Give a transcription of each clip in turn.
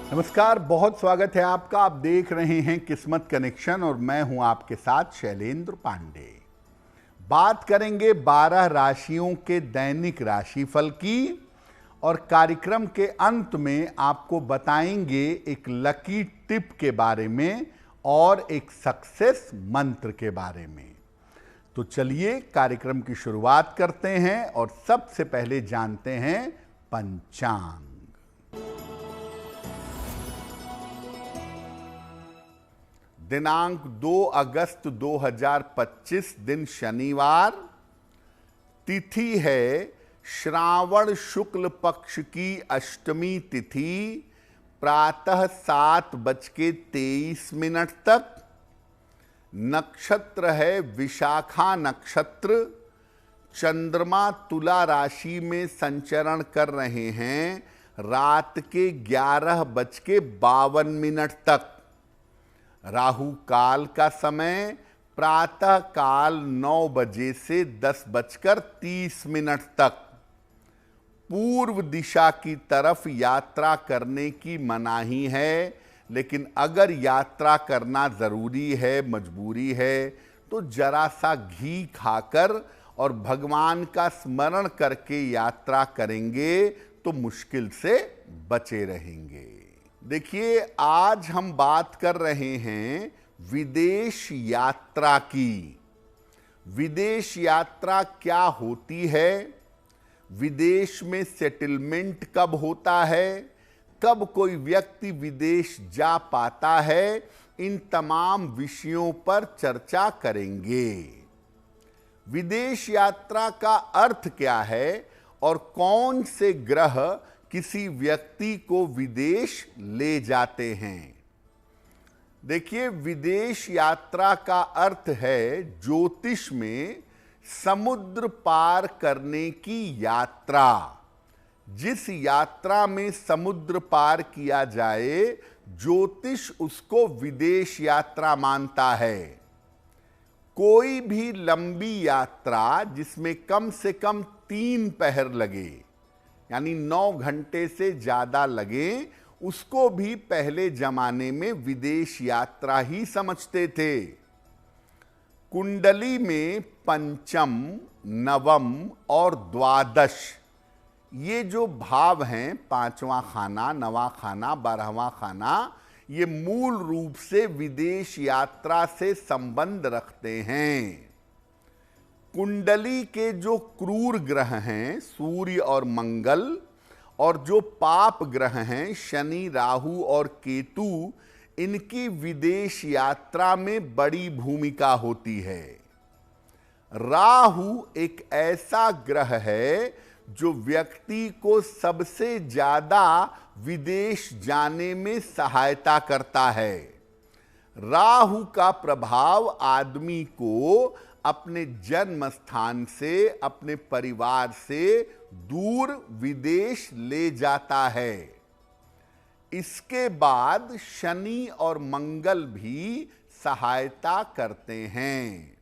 नमस्कार, बहुत स्वागत है आपका। आप देख रहे हैं किस्मत कनेक्शन और मैं हूं आपके साथ शैलेंद्र पांडे। बात करेंगे 12 राशियों के दैनिक राशिफल की और कार्यक्रम के अंत में आपको बताएंगे एक लकी टिप के बारे में और एक सक्सेस मंत्र के बारे में। तो चलिए कार्यक्रम की शुरुआत करते हैं और सबसे पहले जानते हैं पंचांग। दिनांक 2 अगस्त 2025 दिन शनिवार। तिथि है श्रावण शुक्ल पक्ष की अष्टमी तिथि, प्रातः 7:23 तक। नक्षत्र है विशाखा नक्षत्र। चंद्रमा तुला राशि में संचरण कर रहे हैं रात के 11:52 तक। राहु काल का समय प्रातः काल 9 बजे से 10:30 तक। पूर्व दिशा की तरफ यात्रा करने की मनाही है, लेकिन अगर यात्रा करना जरूरी है, मजबूरी है, तो जरा सा घी खाकर और भगवान का स्मरण करके यात्रा करेंगे तो मुश्किल से बचे रहेंगे। देखिए, आज हम बात कर रहे हैं विदेश यात्रा की। विदेश यात्रा क्या होती है, विदेश में सेटलमेंट कब होता है, कब कोई व्यक्ति विदेश जा पाता है, इन तमाम विषयों पर चर्चा करेंगे। विदेश यात्रा का अर्थ क्या है और कौन से ग्रह किसी व्यक्ति को विदेश ले जाते हैं। देखिए, विदेश यात्रा का अर्थ है ज्योतिष में समुद्र पार करने की यात्रा। जिस यात्रा में समुद्र पार किया जाए, ज्योतिष उसको विदेश यात्रा मानता है। कोई भी लंबी यात्रा जिसमें कम से कम 3 पहर लगे, यानी 9 घंटे से ज्यादा लगे, उसको भी पहले जमाने में विदेश यात्रा ही समझते थे। कुंडली में पंचम, नवम और द्वादश, ये जो भाव हैं, 5वां खाना, 9वां खाना, 12वां खाना, ये मूल रूप से विदेश यात्रा से संबंध रखते हैं। कुंडली के जो क्रूर ग्रह हैं, सूर्य और मंगल, और जो पाप ग्रह हैं, शनि, राहु और केतु, इनकी विदेश यात्रा में बड़ी भूमिका होती है। राहु एक ऐसा ग्रह है जो व्यक्ति को सबसे ज्यादा विदेश जाने में सहायता करता है। राहु का प्रभाव आदमी को अपने जन्म स्थान से, अपने परिवार से दूर विदेश ले जाता है। इसके बाद शनि और मंगल भी सहायता करते हैं।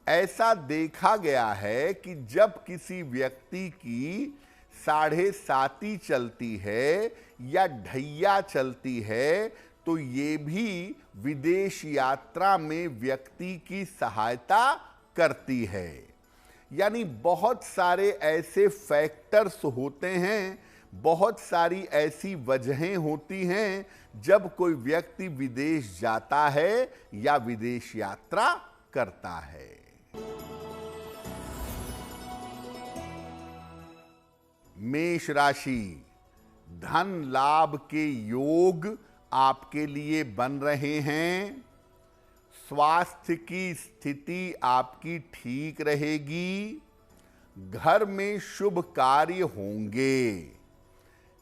ऐसा देखा गया है कि जब किसी व्यक्ति की 7.5 चलती है या ढैया चलती है, तो ये भी विदेश यात्रा में व्यक्ति की सहायता करती है। यानी बहुत सारे ऐसे फैक्टर्स होते हैं, बहुत सारी ऐसी वजहें होती हैं जब कोई व्यक्ति विदेश जाता है या विदेश यात्रा करता है। मेष राशि, धन लाभ के योग आपके लिए बन रहे हैं। स्वास्थ्य की स्थिति आपकी ठीक रहेगी। घर में शुभ कार्य होंगे।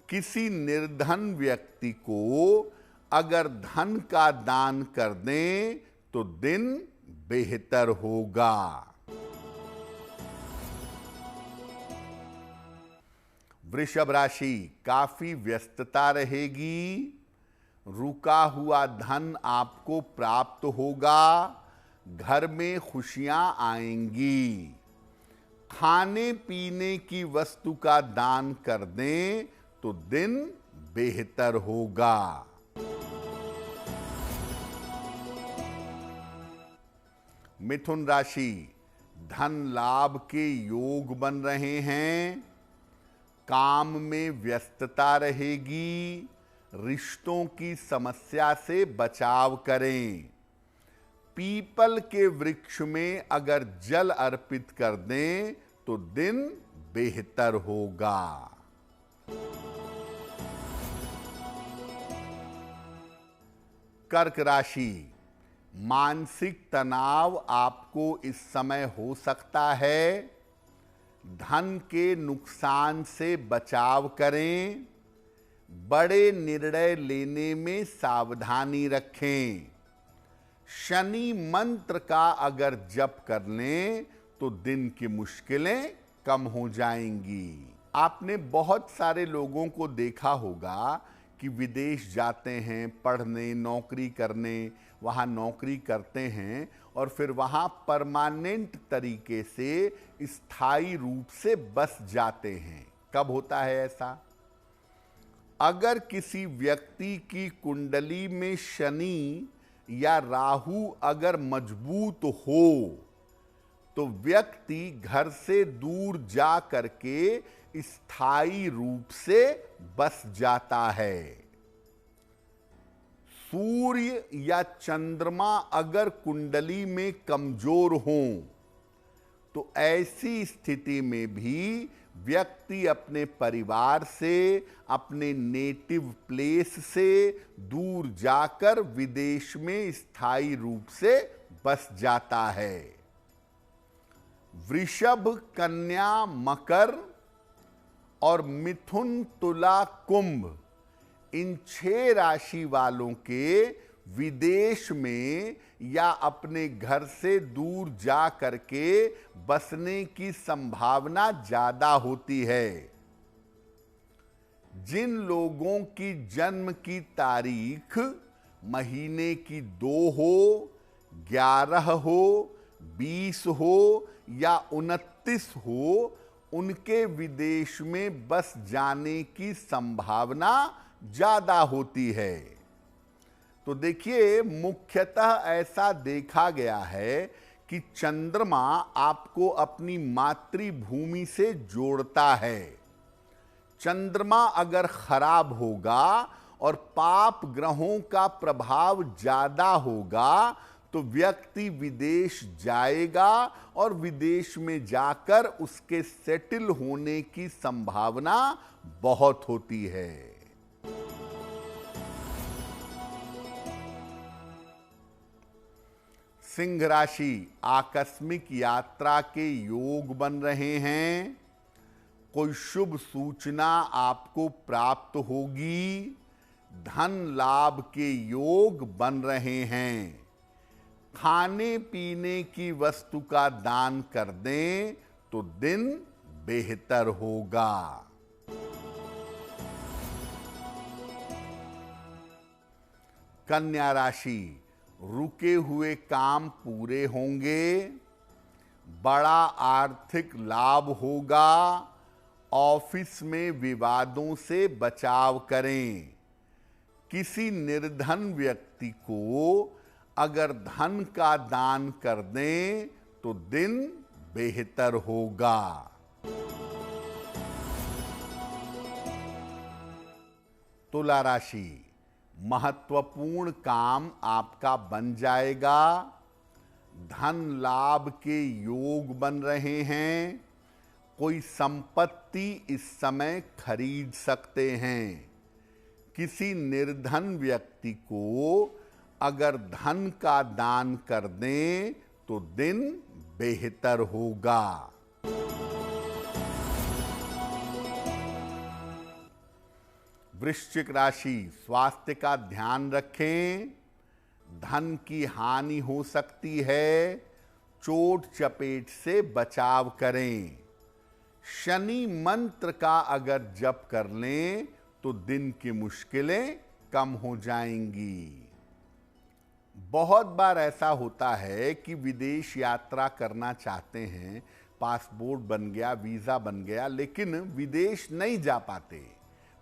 किसी निर्धन व्यक्ति को अगर धन का दान कर दें तो दिन बेहतर होगा। वृषभ राशि, काफी व्यस्तता रहेगी। रुका हुआ धन आपको प्राप्त होगा। घर में खुशियां आएंगी। खाने पीने की वस्तु का दान कर दें तो दिन बेहतर होगा। मिथुन राशि, धन लाभ के योग बन रहे हैं। काम में व्यस्तता रहेगी। रिश्तों की समस्या से बचाव करें। पीपल के वृक्ष में अगर जल अर्पित कर दें तो दिन बेहतर होगा। कर्क राशि, मानसिक तनाव आपको इस समय हो सकता है। धन के नुकसान से बचाव करें। बड़े निर्णय लेने में सावधानी रखें। शनि मंत्र का अगर जप कर लें तो दिन की मुश्किलें कम हो जाएंगी। आपने बहुत सारे लोगों को देखा होगा कि विदेश जाते हैं पढ़ने, नौकरी करने, वहाँ नौकरी करते हैं और फिर वहाँ परमानेंट तरीके से, स्थायी रूप से बस जाते हैं। कब होता है ऐसा? अगर किसी व्यक्ति की कुंडली में शनि या राहु अगर मजबूत हो तो व्यक्ति घर से दूर जा करके स्थायी रूप से बस जाता है। सूर्य या चंद्रमा अगर कुंडली में कमजोर हों तो ऐसी स्थिति में भी व्यक्ति अपने परिवार से, अपने नेटिव प्लेस से दूर जाकर विदेश में स्थायी रूप से बस जाता है। वृषभ, कन्या, मकर और मिथुन, तुला, कुंभ, इन 6 राशि वालों के विदेश में या अपने घर से दूर जा करके बसने की संभावना ज्यादा होती है। जिन लोगों की जन्म की तारीख महीने की 2 हो, 11 हो, 20 हो या 29 हो, उनके विदेश में बस जाने की संभावना ज्यादा होती है। तो देखिए, मुख्यतः ऐसा देखा गया है कि चंद्रमा आपको अपनी मातृभूमि से जोड़ता है। चंद्रमा अगर खराब होगा और पाप ग्रहों का प्रभाव ज्यादा होगा तो व्यक्ति विदेश जाएगा और विदेश में जाकर उसके सेटल होने की संभावना बहुत होती है। सिंह राशि, आकस्मिक यात्रा के योग बन रहे हैं। कोई शुभ सूचना आपको प्राप्त होगी। धन लाभ के योग बन रहे हैं। खाने पीने की वस्तु का दान कर दें तो दिन बेहतर होगा। कन्या राशि, रुके हुए काम पूरे होंगे। बड़ा आर्थिक लाभ होगा। ऑफिस में विवादों से बचाव करें। किसी निर्धन व्यक्ति को अगर धन का दान कर दें तो दिन बेहतर होगा। तुला राशि, महत्वपूर्ण काम आपका बन जाएगा। धन लाभ के योग बन रहे हैं। कोई संपत्ति इस समय खरीद सकते हैं। किसी निर्धन व्यक्ति को अगर धन का दान कर दें तो दिन बेहतर होगा। वृश्चिक राशि, स्वास्थ्य का ध्यान रखें। धन की हानि हो सकती है। चोट चपेट से बचाव करें। शनि मंत्र का अगर जप कर लें तो दिन की मुश्किलें कम हो जाएंगी। बहुत बार ऐसा होता है कि विदेश यात्रा करना चाहते हैं, पासपोर्ट बन गया, वीजा बन गया, लेकिन विदेश नहीं जा पाते।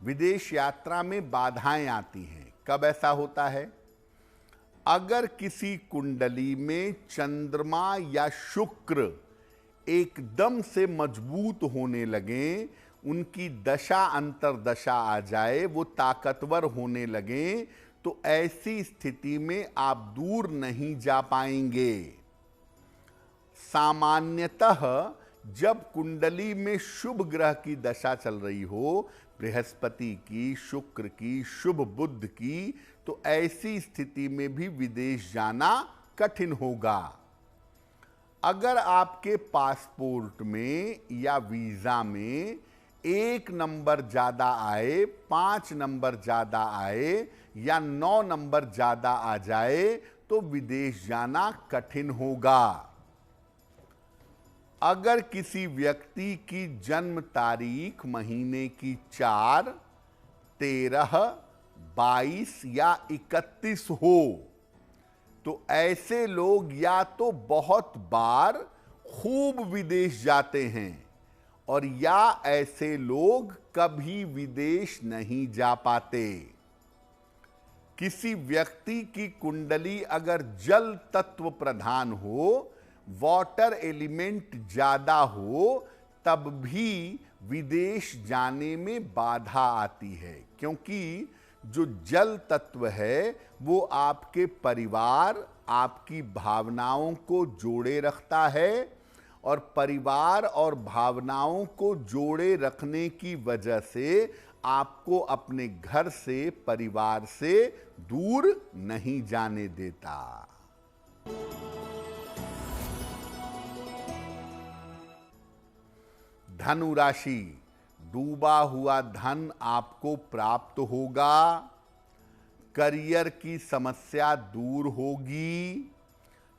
विदेश यात्रा में बाधाएं आती हैं। कब ऐसा होता है? अगर किसी कुंडली में चंद्रमा या शुक्र एकदम से मजबूत होने लगे, उनकी दशा अंतर्दशा आ जाए, वो ताकतवर होने लगे, तो ऐसी स्थिति में आप दूर नहीं जा पाएंगे। सामान्यतः जब कुंडली में शुभ ग्रह की दशा चल रही हो, बृहस्पति की, शुक्र की, शुभ बुध की, तो ऐसी स्थिति में भी विदेश जाना कठिन होगा। अगर आपके पासपोर्ट में या वीजा में 1 नंबर ज्यादा आए, 5 नंबर ज्यादा आए या 9 नंबर ज्यादा आ जाए, तो विदेश जाना कठिन होगा। अगर किसी व्यक्ति की जन्म तारीख महीने की 4, 13, 22 या 31 हो, तो ऐसे लोग या तो बहुत बार खूब विदेश जाते हैं, और या ऐसे लोग कभी विदेश नहीं जा पाते। किसी व्यक्ति की कुंडली अगर जल तत्व प्रधान हो, वाटर एलिमेंट ज्यादा हो, तब भी विदेश जाने में बाधा आती है, क्योंकि जो जल तत्व है वो आपके परिवार, आपकी भावनाओं को जोड़े रखता है, और परिवार और भावनाओं को जोड़े रखने की वजह से आपको अपने घर से, परिवार से दूर नहीं जाने देता। धनु राशि, डूबा हुआ धन आपको प्राप्त होगा, करियर की समस्या दूर होगी,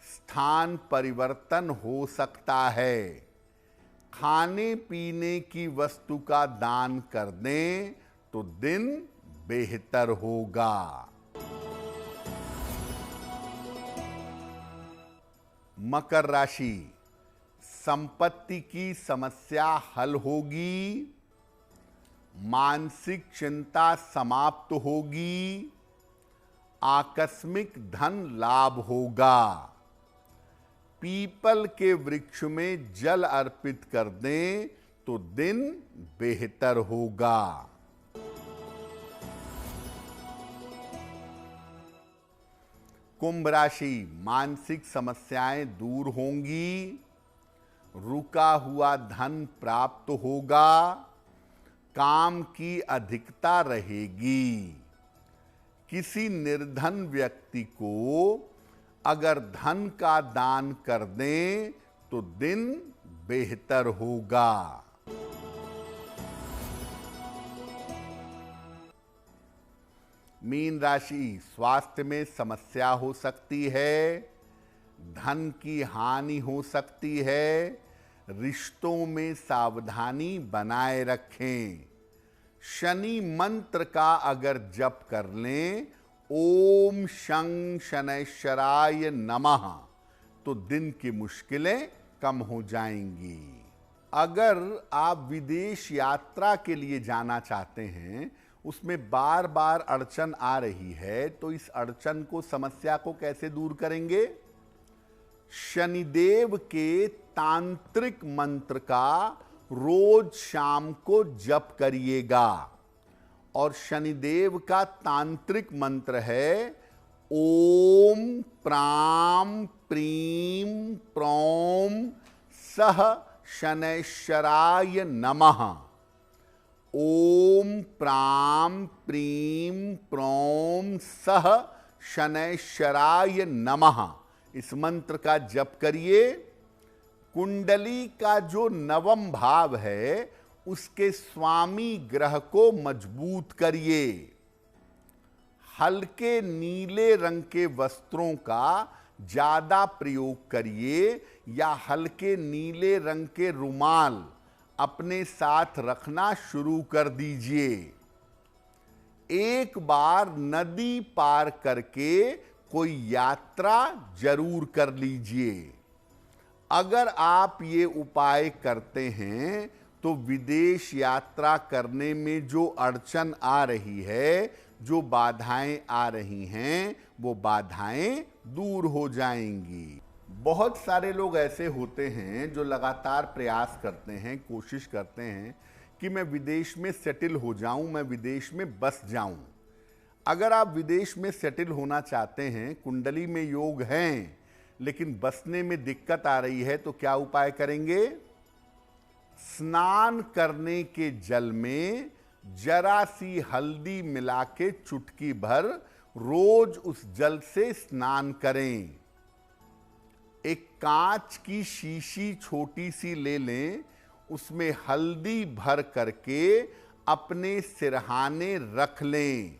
स्थान परिवर्तन हो सकता है, खाने पीने की वस्तु का दान कर दें तो दिन बेहतर होगा। मकर राशि, संपत्ति की समस्या हल होगी, मानसिक चिंता समाप्त होगी, आकस्मिक धन लाभ होगा, पीपल के वृक्ष में जल अर्पित कर दें तो दिन बेहतर होगा। कुंभ राशि, मानसिक समस्याएं दूर होंगी, रुका हुआ धन प्राप्त होगा, काम की अधिकता रहेगी, किसी निर्धन व्यक्ति को अगर धन का दान कर दें तो दिन बेहतर होगा। मीन राशि, स्वास्थ्य में समस्या हो सकती है, धन की हानि हो सकती है, रिश्तों में सावधानी बनाए रखें। शनि मंत्र का अगर जप कर लें, ओम शं शनैश्चराय नमः, तो दिन की मुश्किलें कम हो जाएंगी। अगर आप विदेश यात्रा के लिए जाना चाहते हैं, उसमें बार बार अड़चन आ रही है, तो इस अड़चन को, समस्या को कैसे दूर करेंगे? शनिदेव के तांत्रिक मंत्र का रोज शाम को जप करिएगा, और शनिदेव का तांत्रिक मंत्र है ओम प्राम प्रीम प्रौम सह शनैश्चराय नमः। ओम प्राम प्रीम प्रौम सह शनैश्चराय नमः, इस मंत्र का जप करिए। कुंडली का जो नवम भाव है, उसके स्वामी ग्रह को मजबूत करिए। हल्के नीले रंग के वस्त्रों का ज्यादा प्रयोग करिए, या हल्के नीले रंग के रुमाल अपने साथ रखना शुरू कर दीजिए। एक बार नदी पार करके कोई यात्रा जरूर कर लीजिए। अगर आप ये उपाय करते हैं तो विदेश यात्रा करने में जो अड़चन आ रही है, जो बाधाएं आ रही हैं, वो बाधाएं दूर हो जाएंगी। बहुत सारे लोग ऐसे होते हैं जो लगातार प्रयास करते हैं, कोशिश करते हैं कि मैं विदेश में सेटल हो जाऊं, मैं विदेश में बस जाऊं। अगर आप विदेश में सेटल होना चाहते हैं, कुंडली में योग हैं, लेकिन बसने में दिक्कत आ रही है, तो क्या उपाय करेंगे? स्नान करने के जल में जरा सी हल्दी मिला के चुटकी भर रोज उस जल से स्नान करें। एक कांच की शीशी छोटी सी ले लें, उसमें हल्दी भर करके अपने सिरहाने रख लें।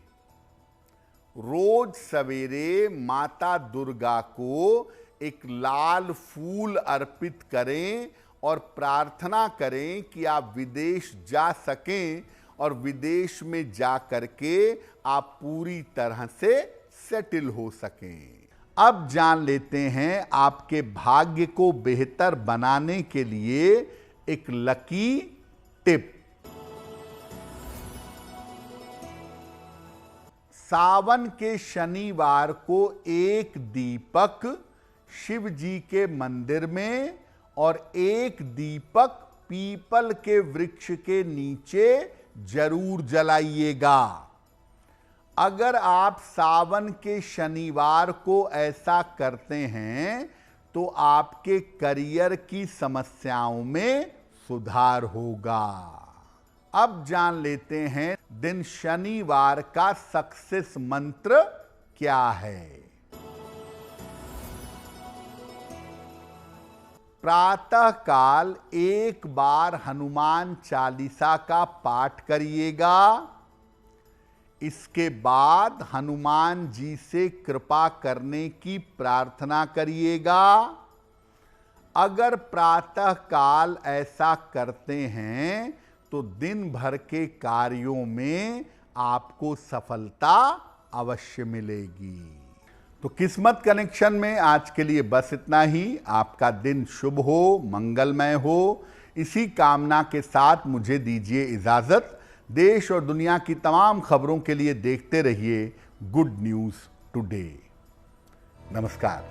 रोज सवेरे माता दुर्गा को एक लाल फूल अर्पित करें और प्रार्थना करें कि आप विदेश जा सकें और विदेश में जा करके आप पूरी तरह से सेटल हो सकें। अब जान लेते हैं आपके भाग्य को बेहतर बनाने के लिए एक लकी टिप। सावन के शनिवार को एक दीपक शिव जी के मंदिर में और एक दीपक पीपल के वृक्ष के नीचे जरूर जलाइएगा। अगर आप सावन के शनिवार को ऐसा करते हैं तो आपके करियर की समस्याओं में सुधार होगा। अब जान लेते हैं दिन शनिवार का सक्सेस मंत्र क्या है। प्रातः काल एक बार हनुमान चालीसा का पाठ करिएगा। इसके बाद हनुमान जी से कृपा करने की प्रार्थना करिएगा। अगर प्रातः काल ऐसा करते हैं तो दिन भर के कार्यों में आपको सफलता अवश्य मिलेगी। तो किस्मत कनेक्शन में आज के लिए बस इतना ही। आपका दिन शुभ हो, मंगलमय हो, इसी कामना के साथ मुझे दीजिए इजाजत। देश और दुनिया की तमाम खबरों के लिए देखते रहिए गुड न्यूज़ टुडे। नमस्कार।